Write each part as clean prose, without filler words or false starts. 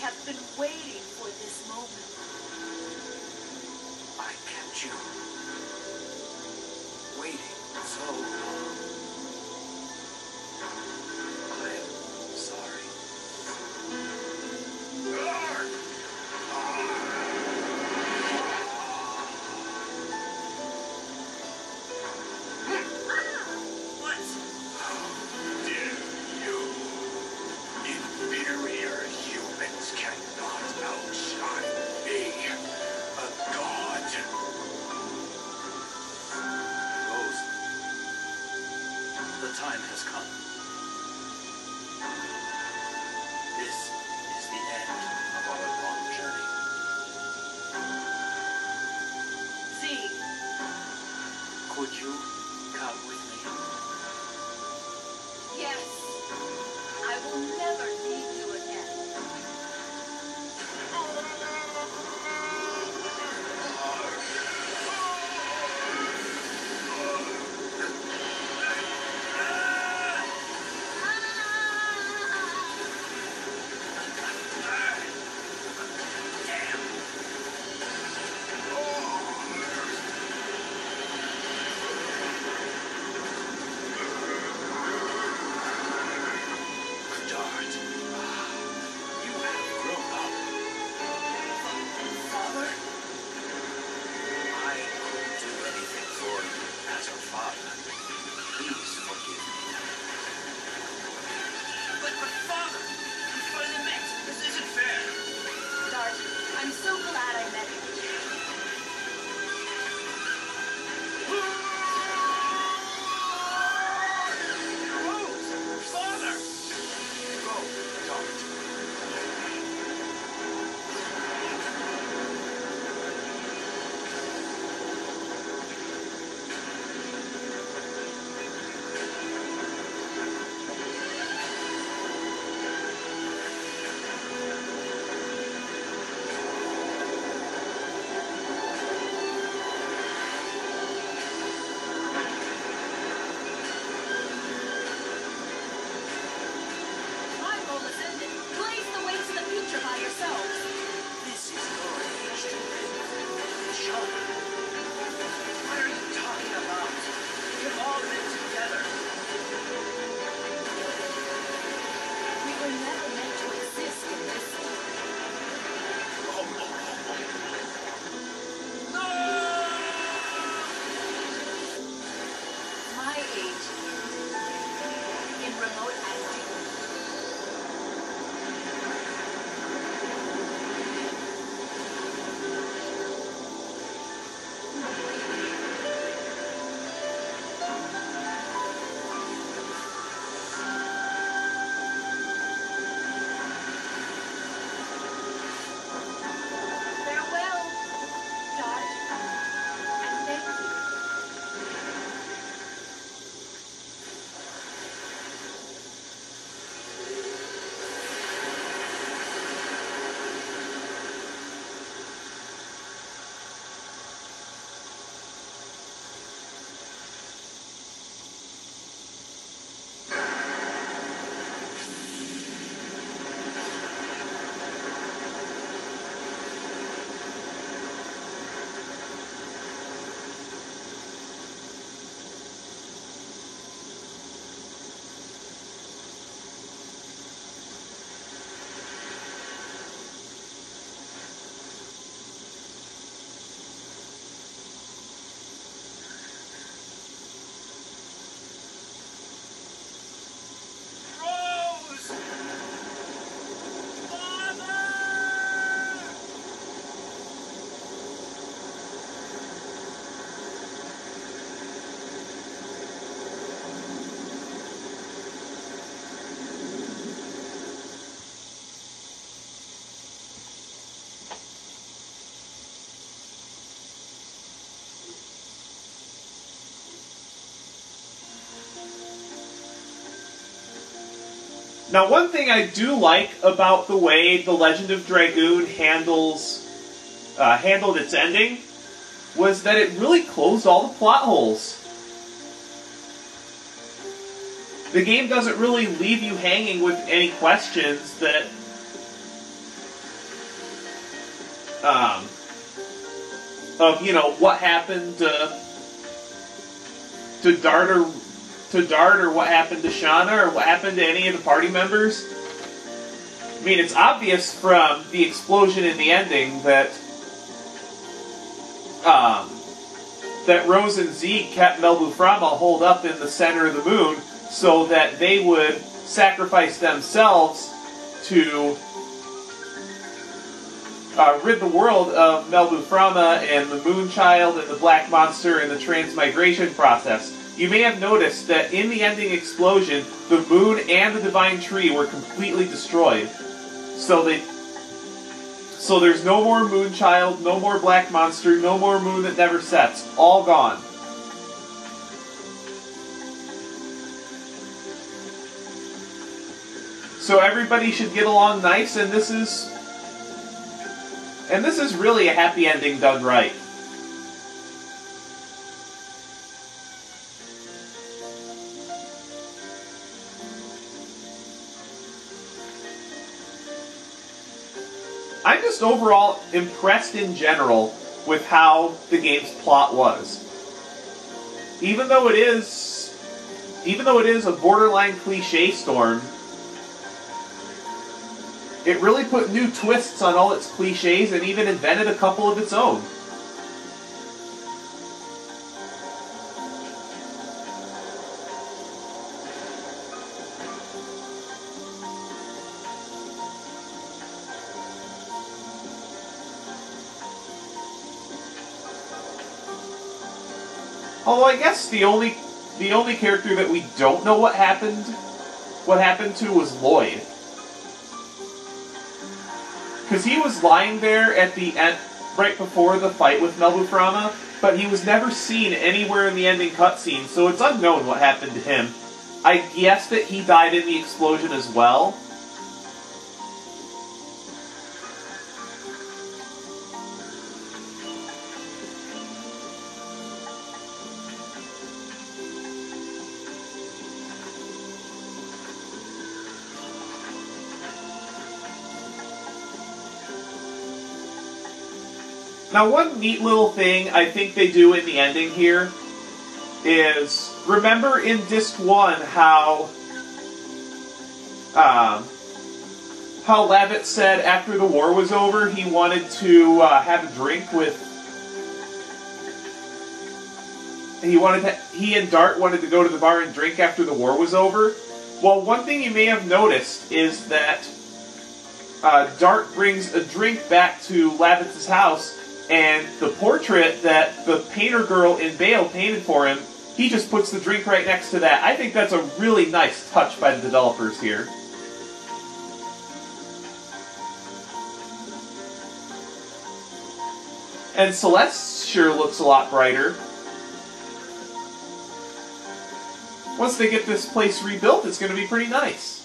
have been waiting for this moment. I kept you waiting so long. I'm sorry. What? How dare you? Inferior humans cannot outshine me, a god. Rose, the time has come. This is the end of our long journey. Z, Could you come with me? yes. I will never leave you again. Dart, you have grown up. Father? I couldn't do anything for you as your father. Please forgive me. But Father, we finally met. This isn't fair. Dart, I'm so glad I met you. Rose! Father! Go, Dart. My role is ended. Blaze the way to the future by yourselves. This is your age to live. Shut up. What are you talking about? We've all been together. We were never meant to exist in this world. My age in remote Endiness. Farewell, Dart, and thank you. Rose! Father! Now, one thing I do like about the way The Legend of Dragoon handled its ending was that it really closed all the plot holes. The game doesn't really leave you hanging with any questions that you know, what happened to Dart or what happened to Shauna or what happened to any of the party members. I mean, it's obvious from the explosion in the ending that that Rose and Zeke kept Melbuframa holed up in the center of the moon so that they would sacrifice themselves to rid the world of Melbuframa and the Moonchild and the Black Monster and the transmigration process. You may have noticed that in the ending explosion, the moon and the Divine Tree were completely destroyed. So there's no more Moonchild, no more Black Monster, no more Moon That Never Sets. All gone. So everybody should get along nice, and this is really a happy ending done right. I'm just overall impressed in general with how the game's plot was. Even though it is a borderline cliche storm, it really put new twists on all its cliches and even invented a couple of its own. Although I guess the only character that we don't know what happened to was Lloyd. Because he was lying there at the end, right before the fight with Melbuframa, but he was never seen anywhere in the ending cutscene, so it's unknown what happened to him. I guess that he died in the explosion as well. Now, one neat little thing I think they do in the ending here is, remember in Disc 1 how Lavitt said after the war was over he wanted to have a drink with... He and Dart wanted to go to the bar and drink after the war was over? Well, one thing you may have noticed is that Dart brings a drink back to Lavitt's house, and the portrait that the painter girl in Bale painted for him, he just puts the drink right next to that. I think that's a really nice touch by the developers here. And Celeste sure looks a lot brighter. Once they get this place rebuilt, it's going to be pretty nice.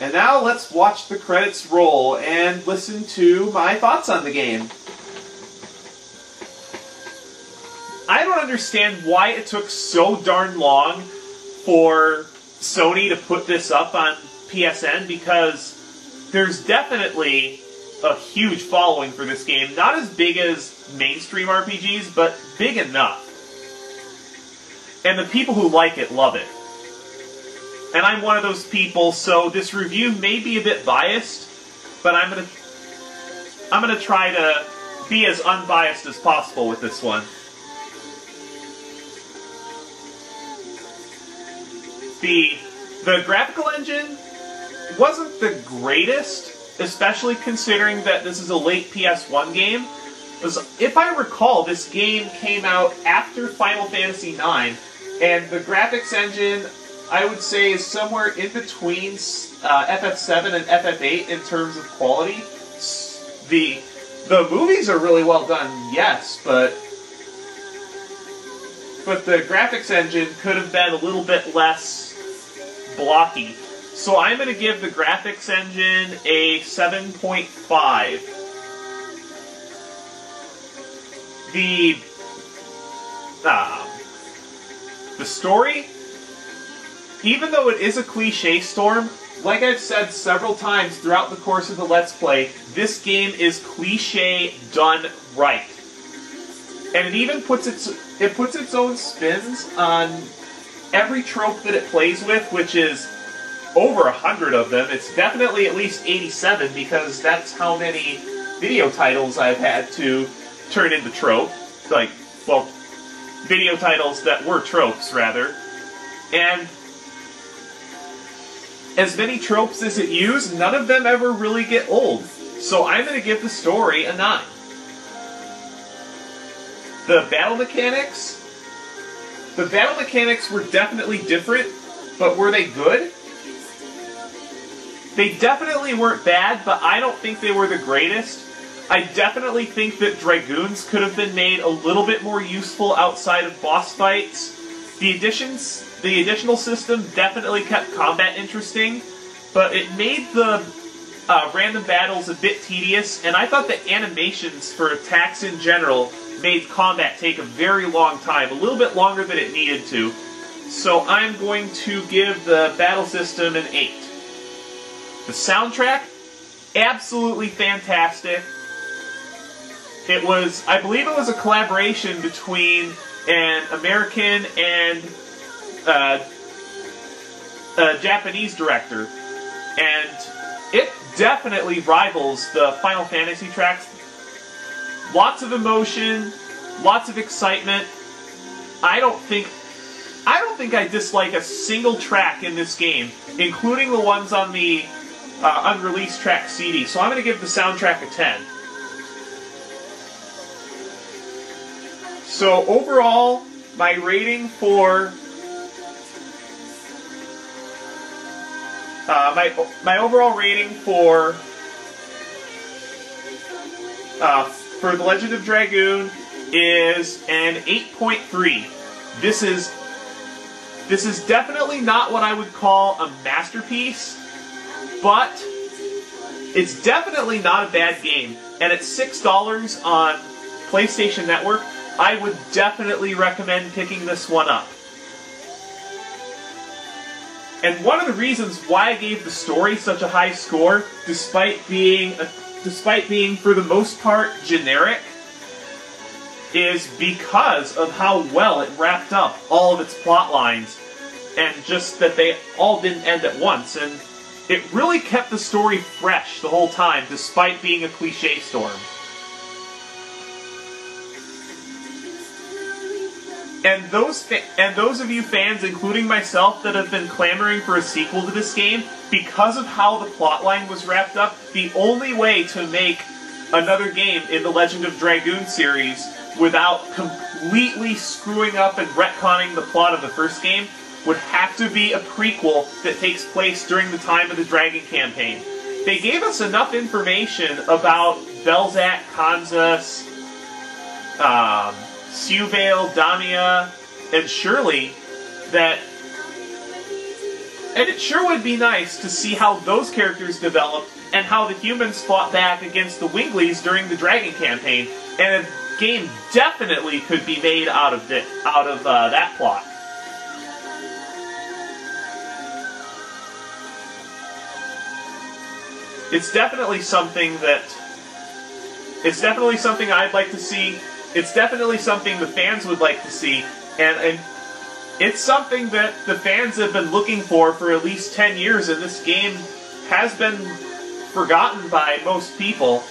And now let's watch the credits roll and listen to my thoughts on the game. I don't understand why it took so darn long for Sony to put this up on PSN, because there's definitely a huge following for this game. Not as big as mainstream RPGs, but big enough. And the people who like it love it. And I'm one of those people, so this review may be a bit biased, but I'm gonna try to be as unbiased as possible with this one. The graphical engine wasn't the greatest, especially considering that this is a late PS1 game. If I recall, this game came out after Final Fantasy IX, and the graphics engine, I would say, is somewhere in between FF7 and FF8 in terms of quality. The movies are really well done, yes, but the graphics engine could have been a little bit less blocky. So I'm going to give the graphics engine a 7.5. The story? even though it is a cliche storm, like I've said several times throughout the course of the Let's Play, this game is cliche done right. And it even puts its own spins on every trope that it plays with, which is over 100 of them. It's definitely at least 87, because that's how many video titles I've had to turn into trope. Like, well, video titles that were tropes, rather. And as many tropes as it used, none of them ever really get old. So I'm going to give the story a 9. The battle mechanics were definitely different, but were they good? They definitely weren't bad, but I don't think they were the greatest. I definitely think that Dragoons could have been made a little bit more useful outside of boss fights. The additional system definitely kept combat interesting, but it made the random battles a bit tedious, and I thought the animations for attacks in general made combat take a very long time, a little bit longer than it needed to. So I'm going to give the battle system an 8. The soundtrack, absolutely fantastic. It was, I believe it was a collaboration between an American and a Japanese director, and it definitely rivals the Final Fantasy tracks. Lots of emotion, lots of excitement. I don't think I dislike a single track in this game, including the ones on the unreleased track CD. So I'm going to give the soundtrack a 10. So overall, my rating for my overall rating for The Legend of Dragoon is an 8.3. This is definitely not what I would call a masterpiece, but it's definitely not a bad game. And at $6 on PlayStation Network, I would definitely recommend picking this one up. And one of the reasons why I gave the story such a high score, despite being for the most part generic, is because of how well it wrapped up all of its plot lines, and just that they all didn't end at once, and it really kept the story fresh the whole time, despite being a cliche storm. And those of you fans, including myself, that have been clamoring for a sequel to this game, because of how the plotline was wrapped up, the only way to make another game in the Legend of Dragoon series without completely screwing up and retconning the plot of the first game would have to be a prequel that takes place during the time of the Dragon campaign. They gave us enough information about Belzak, Kansas, Suvale, Damia, and Shirley and it sure would be nice to see how those characters developed and how the humans fought back against the Winglies during the Dragon campaign, and a game definitely could be made out of that plot. It's definitely something I'd like to see. It's definitely something the fans would like to see, and it's something that the fans have been looking for at least 10 years, and this game has been forgotten by most people.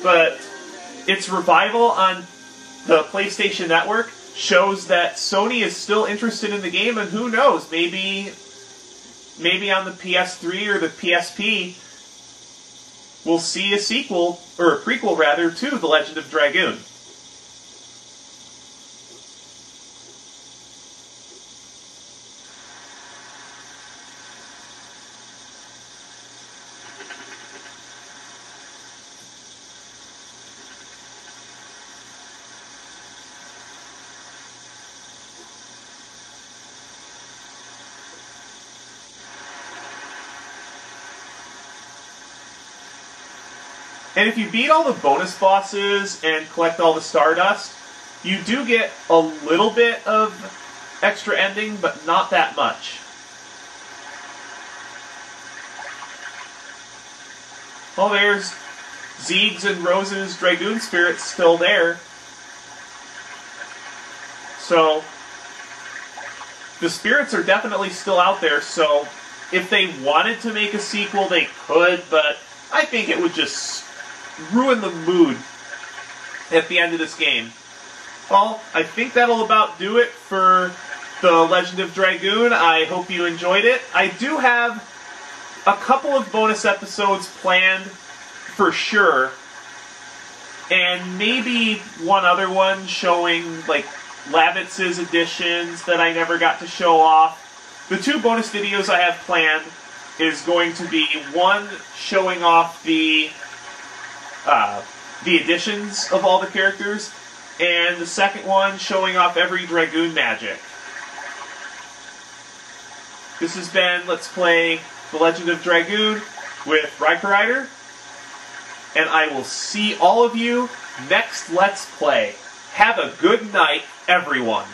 But its revival on the PlayStation Network shows that Sony is still interested in the game, and who knows, maybe on the PS3 or the PSP, we'll see a sequel, or a prequel rather, to The Legend of Dragoon. And if you beat all the bonus bosses and collect all the Stardust, you do get a little bit of extra ending, but not that much. Well, there's Zeeg's and Rose's Dragoon spirits still there. So, the spirits are definitely still out there, so if they wanted to make a sequel, they could, but I think it would just ruin the mood at the end of this game. Well, I think that'll about do it for The Legend of Dragoon. I hope you enjoyed it. I do have a couple of bonus episodes planned for sure, and maybe one other one showing, like, Labitz's editions that I never got to show off. The 2 bonus videos I have planned is going to be one showing off the editions of all the characters, and the second one showing off every Dragoon magic. This has been Let's Play The Legend of Dragoon with Riker Rider, and I will see all of you next Let's Play. Have a good night, everyone.